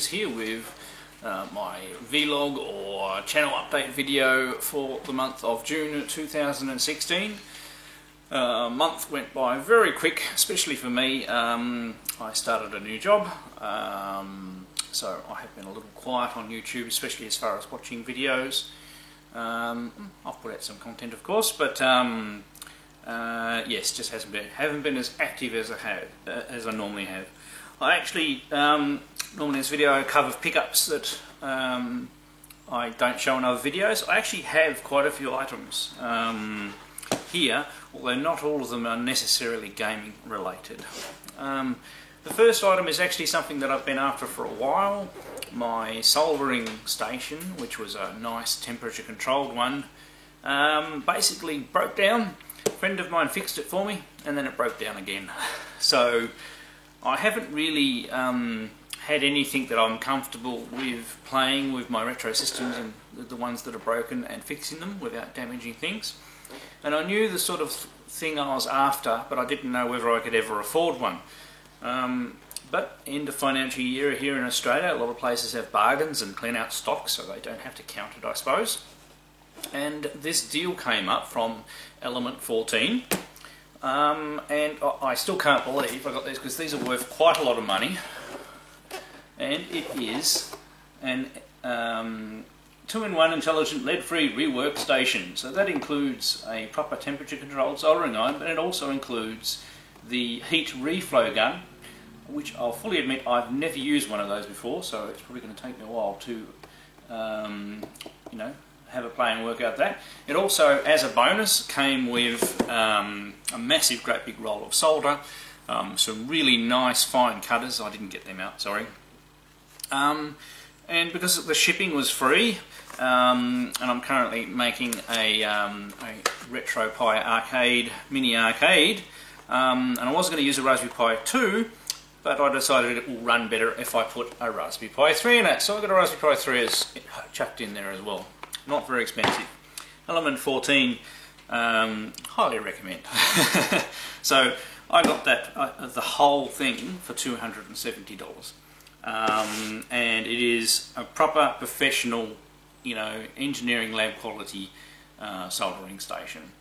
Here with my vlog or channel update video for the month of June 2016. Month went by very quick, especially for me. I started a new job, so I have been a little quiet on YouTube, especially as far as watching videos. I've put out some content, of course, but yes, just haven't been as active as I normally have. I actually normally in this video I cover pickups that I don't show in other videos. I actually have quite a few items here, although not all of them are necessarily gaming related. The first item is actually something that I've been after for a while. My soldering station, which was a nice temperature controlled one, basically broke down. A friend of mine fixed it for me and then it broke down again. So I haven't really had anything that I'm comfortable with playing with my retro systems and the ones that are broken and fixing them without damaging things. And I knew the sort of thing I was after, but I didn't know whether I could ever afford one. But end of financial year here in Australia, a lot of places have bargains and clean out stock, so they don't have to count it, I suppose. And this deal came up from Element 14. And I still can't believe I got these, because these are worth quite a lot of money. And it is an 2-in-1 intelligent lead-free rework station. So that includes a proper temperature controlled soldering iron, but it also includes the heat reflow gun, which I'll fully admit I've never used one of those before, so it's probably going to take me a while to you know, have a play and work out that. It also, as a bonus, came with a massive great big roll of solder, some really nice fine cutters. I didn't get them out, sorry. And because the shipping was free, and I'm currently making a RetroPie arcade, mini arcade, and I was going to use a Raspberry Pi 2, but I decided it will run better if I put a Raspberry Pi 3 in it, so I've got a Raspberry Pi 3 chucked in there as well. Not very expensive. Element 14, highly recommend. So I got that, the whole thing for $270. And it is a proper professional, you know, engineering lab quality soldering station.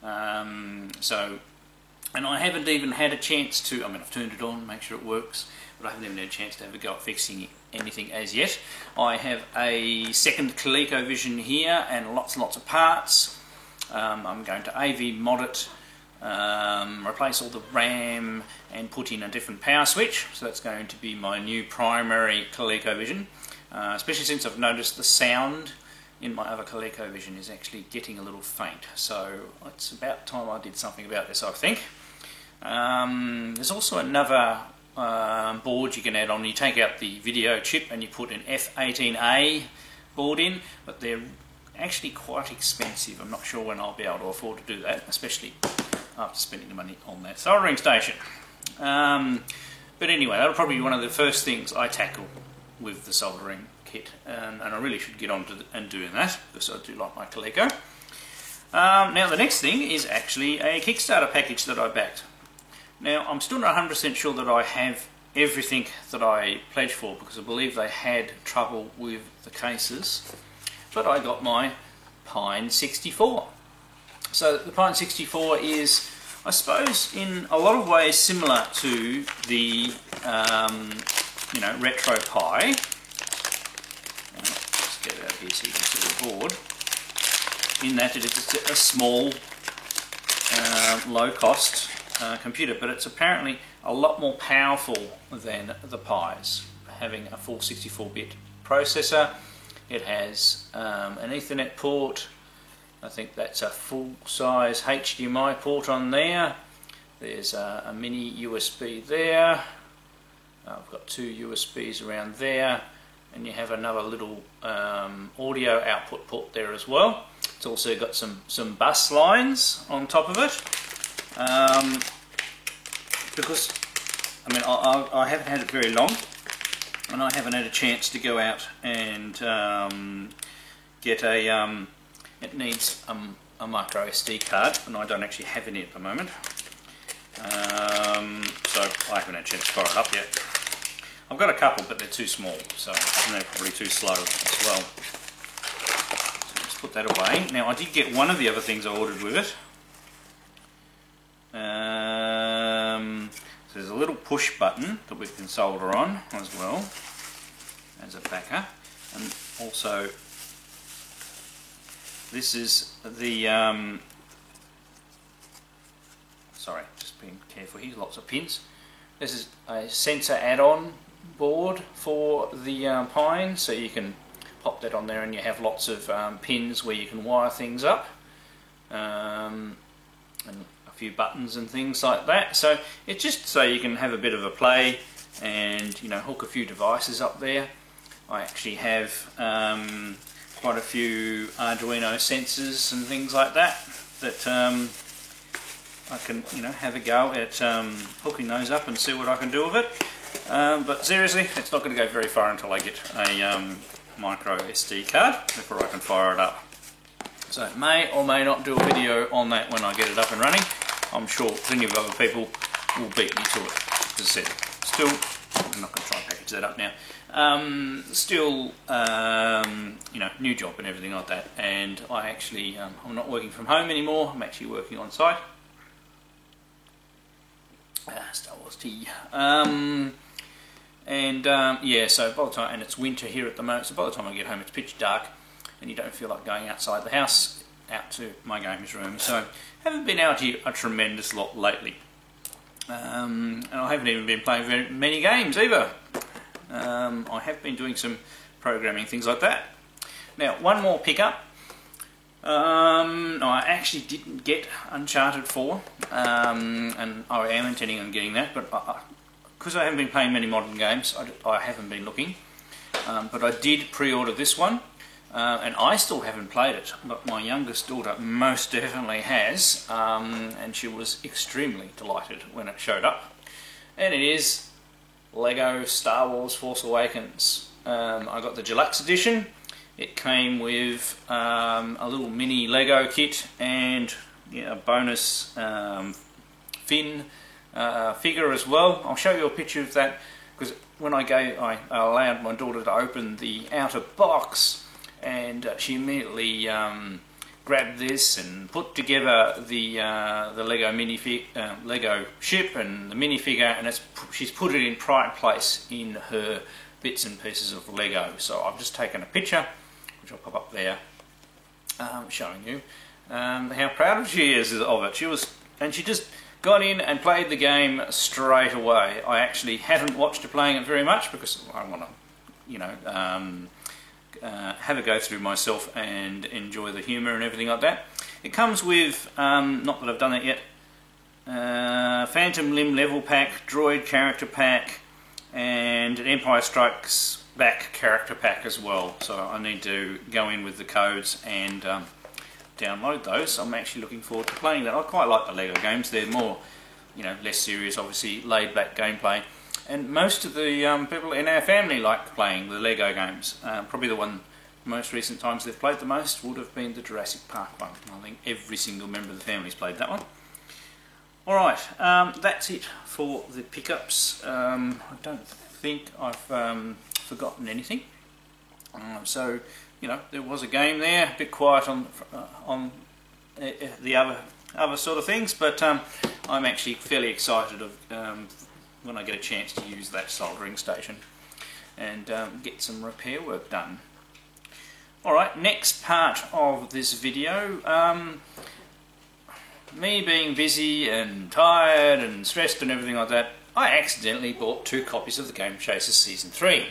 And I haven't even had a chance to, I mean, I've turned it on, make sure it works, but I haven't even had a chance to have a go at fixing anything as yet. I have a second ColecoVision here and lots and lots of parts. I'm going to AV mod it, replace all the RAM and put in a different power switch, so that's going to be my new primary ColecoVision, especially since I've noticed the sound in my other ColecoVision is actually getting a little faint, so it's about time I did something about this, I think. There's also another board you can add on. You take out the video chip and you put an F18A board in, but they're actually quite expensive. I'm not sure when I'll be able to afford to do that, especially after spending the money on that soldering station. But anyway, that'll probably be one of the first things I tackle with the soldering kit, and I really should get on to doing that, because I do like my Coleco. Now the next thing is actually a Kickstarter package that I backed. Now I'm still not 100% sure that I have everything that I pledged for, because I believe they had trouble with the cases, but I got my Pine 64. So the Pine 64 is, I suppose, in a lot of ways similar to the you know, RetroPie. Let's get it out here so you can see the board. In that it is a small, low-cost computer, but it's apparently a lot more powerful than the Pies, having a full 64-bit processor. It has an Ethernet port. I think that's a full-size HDMI port on there. There's a mini USB there. I've got two USBs around there, and you have another little audio output port there as well. It's also got some bus lines on top of it, because I mean, I haven't had it very long, and I haven't had a chance to go out and get a, it needs a micro SD card, and I don't actually have any at the moment, so I haven't had a chance to fire it up yet. I've got a couple, but they're too small, so they're probably too slow as well. So let's put that away. Now, I did get one of the other things I ordered with it. So there's a little push button that we can solder on as well as a backer, and also this is the sorry, just being careful here, lots of pins. This is a sensor add-on board for the Pine, so you can pop that on there and you have lots of pins where you can wire things up, and a few buttons and things like that. So it's just so you can have a bit of a play and, you know, hook a few devices up there. I actually have quite a few Arduino sensors and things like that I can, you know, have a go at hooking those up and see what I can do with it. But seriously, it's not going to go very far until I get a micro SD card before I can fire it up. So it may or may not do a video on that when I get it up and running. I'm sure plenty of other people will beat me to it. As I said, still, I'm not going to try and package that up now. Still, you know, new job and everything like that. And I actually, I'm not working from home anymore. I'm actually working on site. Star Wars tea. Yeah, so by the time, and it's winter here at the moment, so by the time I get home it's pitch dark and you don't feel like going outside the house, out to my games room. So haven't been out here a tremendous lot lately. And I haven't even been playing very many games either. I have been doing some programming, things like that. Now, one more pickup. No, I actually didn't get Uncharted 4, and I am intending on getting that, but because I haven't been playing many modern games, I haven't been looking. But I did pre-order this one, and I still haven't played it, but my youngest daughter most definitely has, and she was extremely delighted when it showed up. And it is Lego Star Wars Force Awakens. I got the Deluxe Edition. It came with a little mini Lego kit and, yeah, a bonus Finn figure as well. I'll show you a picture of that, because when I allowed my daughter to open the outer box, and she immediately grabbed this and put together the Lego Lego ship and the minifigure, and she's put it in pride place in her bits and pieces of Lego. So I've just taken a picture, which I'll pop up there, showing you how proud she is of it. She just got in and played the game straight away. I actually haven't watched her playing it very much because I want to, you know, have a go through myself and enjoy the humour and everything like that. It comes with, not that I've done it yet, Phantom Limb level pack, Droid character pack, and an Empire Strikes Back character pack as well. So I need to go in with the codes and download those. I'm actually looking forward to playing that. I quite like the Lego games. They're more, you know, less serious, obviously, laid back gameplay. And most of the people in our family like playing the Lego games. Probably the most recent times they've played the most would have been the Jurassic Park one. I think every single member of the family's played that one. Alright, that's it for the pickups. I don't think I've forgotten anything. So, you know, there was a game there, a bit quiet on the other sort of things, but I'm actually fairly excited of when I get a chance to use that soldering station and get some repair work done. Alright, next part of this video, me being busy and tired and stressed and everything like that, I accidentally bought 2 copies of the Game Chasers Season 3.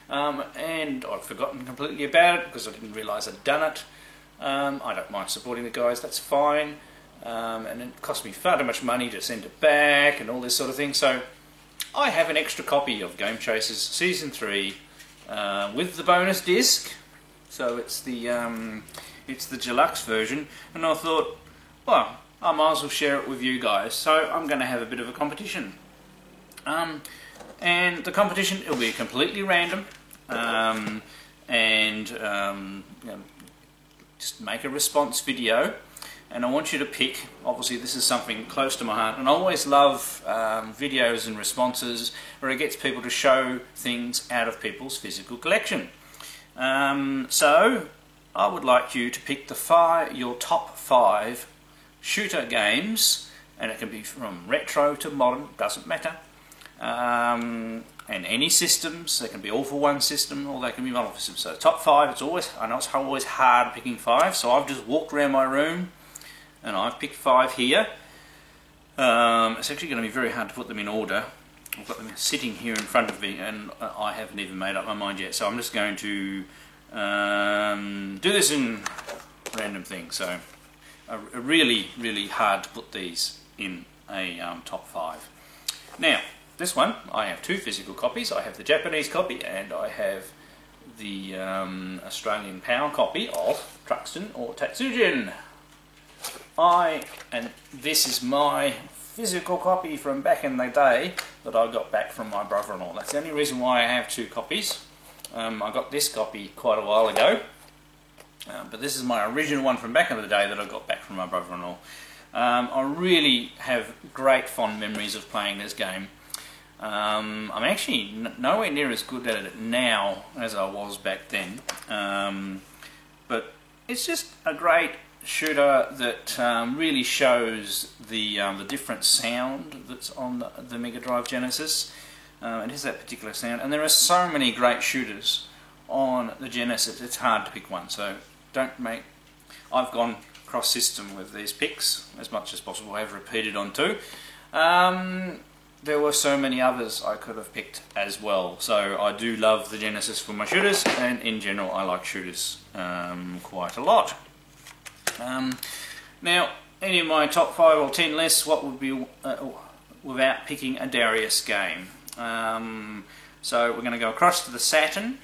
And I'd forgotten completely about it because I didn't realise I'd done it. I don't mind supporting the guys, that's fine. And it cost me far too much money to send it back and all this sort of thing. So I have an extra copy of Game Chasers Season 3 with the bonus disc. So it's the deluxe version, and I thought, well, I might as well share it with you guys. So I'm going to have a bit of a competition. And the competition, it'll be completely random, you know, just make a response video, and I want you to pick, obviously this is something close to my heart, and I always love videos and responses where it gets people to show things out of people's physical collection. So I would like you to pick your top 5 shooter games, and it can be from retro to modern, doesn't matter, and any systems. They can be all for one system, or they can be multiple systems. So top 5, I know it's always hard picking 5, so I've just walked around my room and I've picked 5 here. It's actually going to be very hard to put them in order. I've got them sitting here in front of me and I haven't even made up my mind yet, so I'm just going to do this in random thing. So really hard to put these in a top 5. Now this one, I have 2 physical copies. I have the Japanese copy and I have the Australian power copy of Truxton or Tatsujin. And this is my physical copy from back in the day that I got back from my brother-in-law. That's the only reason why I have 2 copies. I got this copy quite a while ago, but this is my original one from back in the day that I got back from my brother-in-law. I really have great fond memories of playing this game. I'm actually nowhere near as good at it now as I was back then, but it's just a great shooter that really shows the different sound that's on the Mega Drive Genesis. It has that particular sound, and there are so many great shooters on the Genesis, it's hard to pick one, so I've gone cross-system with these picks as much as possible. I have repeated on 2. There were so many others I could have picked as well, so I do love the Genesis for my shooters, and in general I like shooters quite a lot. Now, any of my top 5 or 10 lists, what would be without picking a Darius game? So we're going to go across to the Saturn,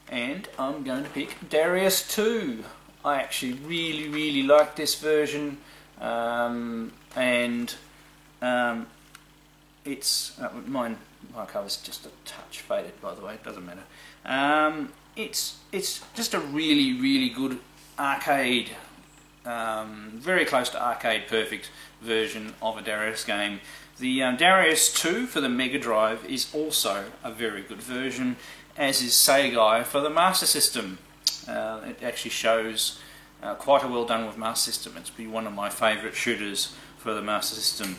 and I'm going to pick Darius 2. I actually really like this version, it's my cover's just a touch faded, by the way. It doesn't matter. It's just a really good arcade, very close to arcade perfect version of a Darius game. The Darius 2 for the Mega Drive is also a very good version, as is Saigai for the Master System. It actually shows quite a well done with Master System. It's been one of my favourite shooters for the Master System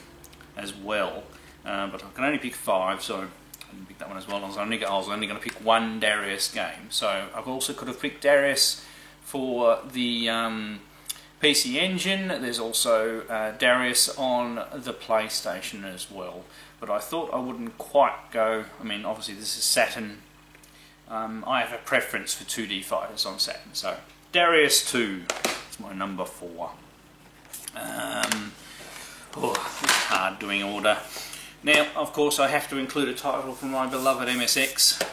as well. But I can only pick 5, so I didn't pick that one as well. I was only going to pick 1 Darius game. So I also could have picked Darius for the PC Engine. There's also Darius on the PlayStation as well. But I thought I wouldn't quite go. I mean, obviously this is Saturn. I have a preference for 2D fighters on Saturn. So Darius 2 is my number 4. It's hard doing order. Now, of course, I have to include a title from my beloved MSX.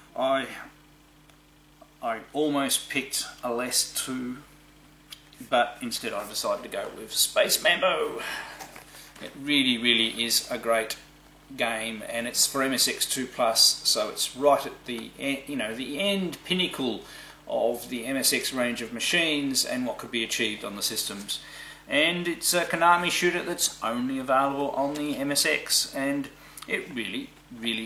I almost picked a LES 2, but instead I decided to go with Space Mambo. It really is a great game, and it's for MSX 2 Plus, so it's right at the the end pinnacle of the MSX range of machines and what could be achieved on the systems. And it's a Konami shooter that's only available on the MSX, and it really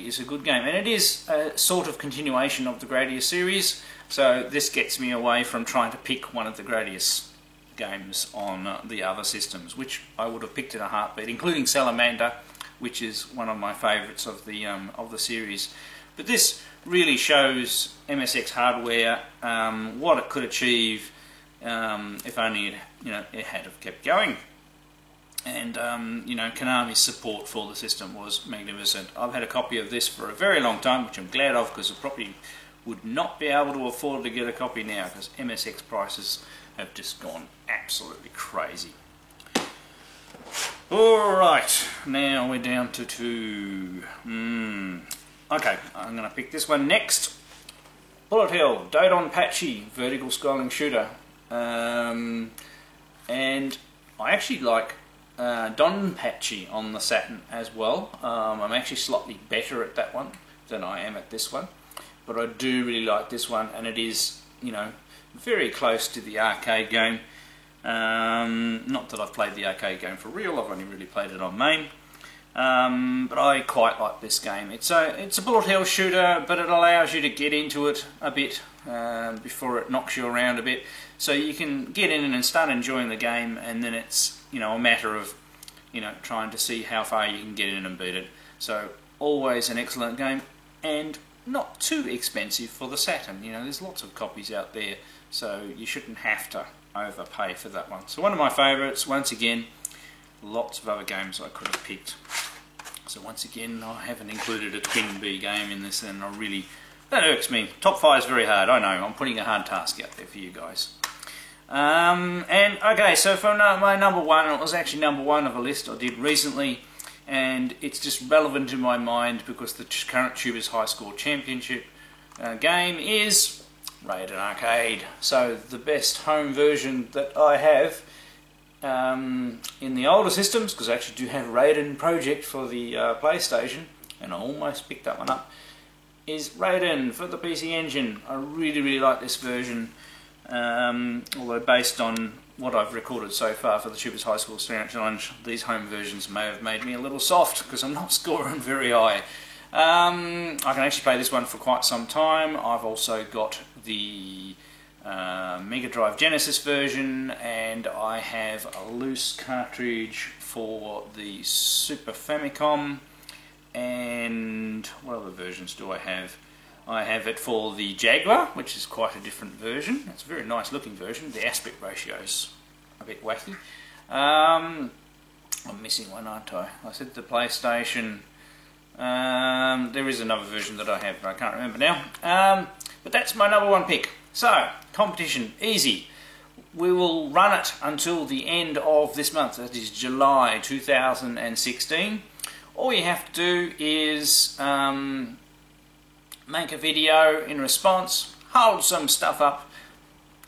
is a good game. And it is a sort of continuation of the Gradius series, so this gets me away from trying to pick one of the Gradius games on the other systems, which I would have picked in a heartbeat, including Salamander, which is one of my favourites of the series. But this really shows MSX hardware, what it could achieve if only it had have kept going. And Konami's support for the system was magnificent. I've had a copy of this for a very long time, which I'm glad of, because I probably would not be able to afford to get a copy now, because MSX prices have just gone absolutely crazy. Alright, now we're down to 2. Okay, I'm going to pick this one next. Bullet Hell, Dodonpachi, vertical scrolling shooter. And I actually like Donpachi on the Saturn as well. I'm actually slightly better at that one than I am at this one, but I do really like this one, and it is, you know, very close to the arcade game. Not that I've played the arcade game for real, I've only really played it on MAME. But I quite like this game. It's a bullet hell shooter, but it allows you to get into it a bit before it knocks you around a bit. So you can get in and start enjoying the game, and then it's, you know, a matter of, you know, trying to see how far you can get in and beat it. So always an excellent game, and not too expensive for the Saturn. You know, there's lots of copies out there, so you shouldn't have to overpay for that one. So one of my favourites, once again. Lots of other games I could have picked. So once again, I haven't included a Twin Bee game in this, and that irks me. Top 5 is very hard, I know. I'm putting a hard task out there for you guys. And okay, so for my number 1, it was actually number 1 of a list I did recently, and it's just relevant in my mind because the current Tubers High Score Championship game is Raiden Arcade. So the best home version that I have in the older systems, because I actually do have Raiden Project for the PlayStation, and I almost picked that one up, is Raiden for the PC Engine. I really like this version, although based on what I've recorded so far for the Tubers High School Challenge, these home versions may have made me a little soft because I'm not scoring very high. I can actually play this one for quite some time. I've also got the Mega Drive Genesis version, and I have a loose cartridge for the Super Famicom. And what other versions do I have? I have it for the Jaguar, which is quite a different version. It's a very nice looking version. The aspect ratio's a bit wacky. I'm missing one, aren't I? I said the PlayStation. There is another version that I have, but I can't remember now. But that's my number 1 pick. So, competition, easy. We will run it until the end of this month, that is July 2016. All you have to do is make a video in response, hold some stuff up,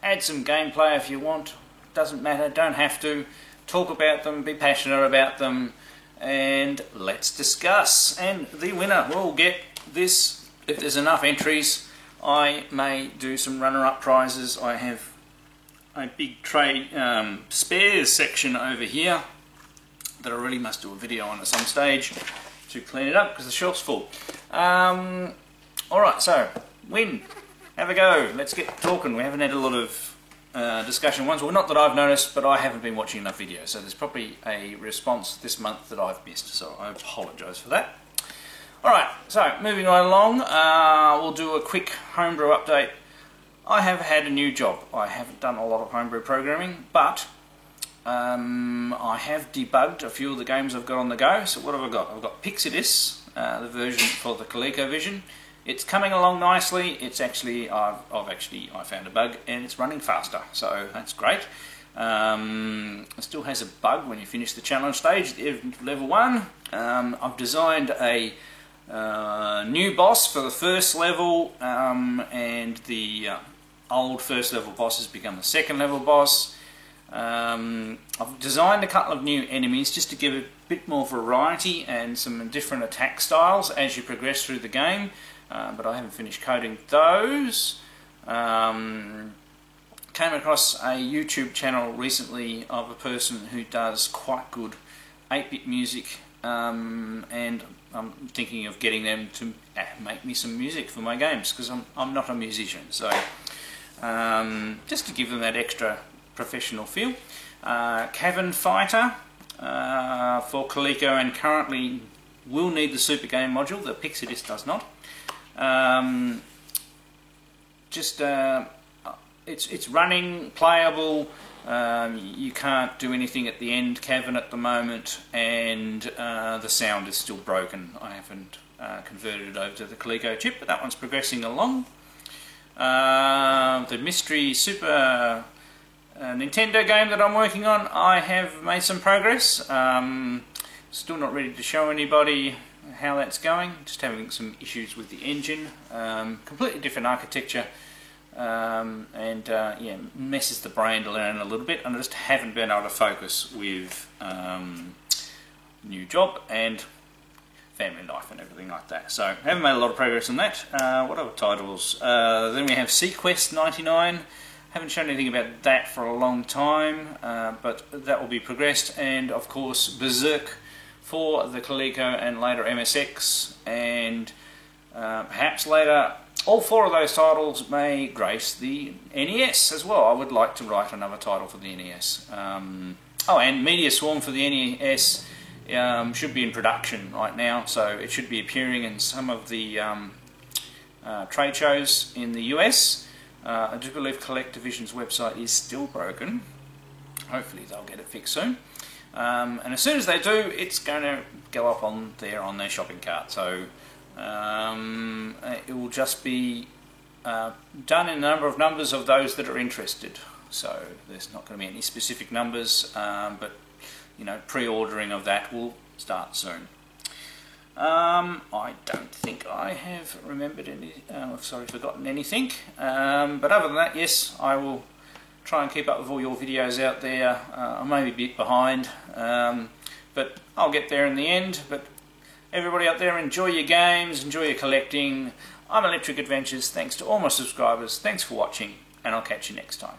add some gameplay if you want, doesn't matter, don't have to, talk about them, be passionate about them, and let's discuss. And the winner will get this, if there's enough entries. I may do some runner-up prizes. I have a big trade spares section over here that I really must do a video on at some stage to clean it up because the shelf's full. Alright, so win, have a go, let's get talking. We haven't had a lot of discussion ones, well, not that I've noticed, but I haven't been watching enough videos, so there's probably a response this month that I've missed, so I apologise for that. Alright, so moving right along, we'll do a quick homebrew update. I have had a new job. I haven't done a lot of homebrew programming, but I have debugged a few of the games I've got on the go. So what have I got? I've got Pixidus, the version for the ColecoVision. It's coming along nicely. It's actually, I found a bug and it's running faster, so that's great. It still has a bug when you finish the challenge stage, level 1. I've designed a new boss for the first level, and the old first level boss has become the second level boss. I've designed a couple of new enemies just to give a bit more variety and some different attack styles as you progress through the game, but I haven't finished coding those. Came across a YouTube channel recently of a person who does quite good 8-bit music, and I'm thinking of getting them to make me some music for my games because I'm not a musician, so just to give them that extra professional feel. Cavern Fighter for Coleco, and currently will need the Super Game module. The Pixidus does not. It's running, playable. You can't do anything at the end cavern at the moment, and the sound is still broken. I haven't converted it over to the Coleco chip, but that one's progressing along. The Mystery Super Nintendo game that I'm working on, I have made some progress. Still not ready to show anybody how that's going, just having some issues with the engine. Completely different architecture. yeah, messes the brain to learn a little bit, and I just haven't been able to focus with new job and family life and everything like that. So haven't made a lot of progress on that. What other titles? Then we have Sequest 99. Haven't shown anything about that for a long time, but that will be progressed. And of course Berserk for the Coleco and later MSX, and perhaps later all four of those titles may grace the NES as well. I would like to write another title for the NES. Oh, and Media Swarm for the NES should be in production right now, so it should be appearing in some of the trade shows in the US. I do believe CollectorVision's website is still broken. Hopefully they'll get it fixed soon. And as soon as they do, it's going to go up on their shopping cart. So it will just be done in a number of numbers of those that are interested. So there's not going to be any specific numbers, but you know, pre-ordering of that will start soon. I don't think I have remembered any, forgotten anything. But other than that, yes, I will try and keep up with all your videos out there. I may be a bit behind, but I'll get there in the end. But everybody out there, enjoy your games, enjoy your collecting. I'm Electric Adventures. Thanks to all my subscribers. Thanks for watching, and I'll catch you next time.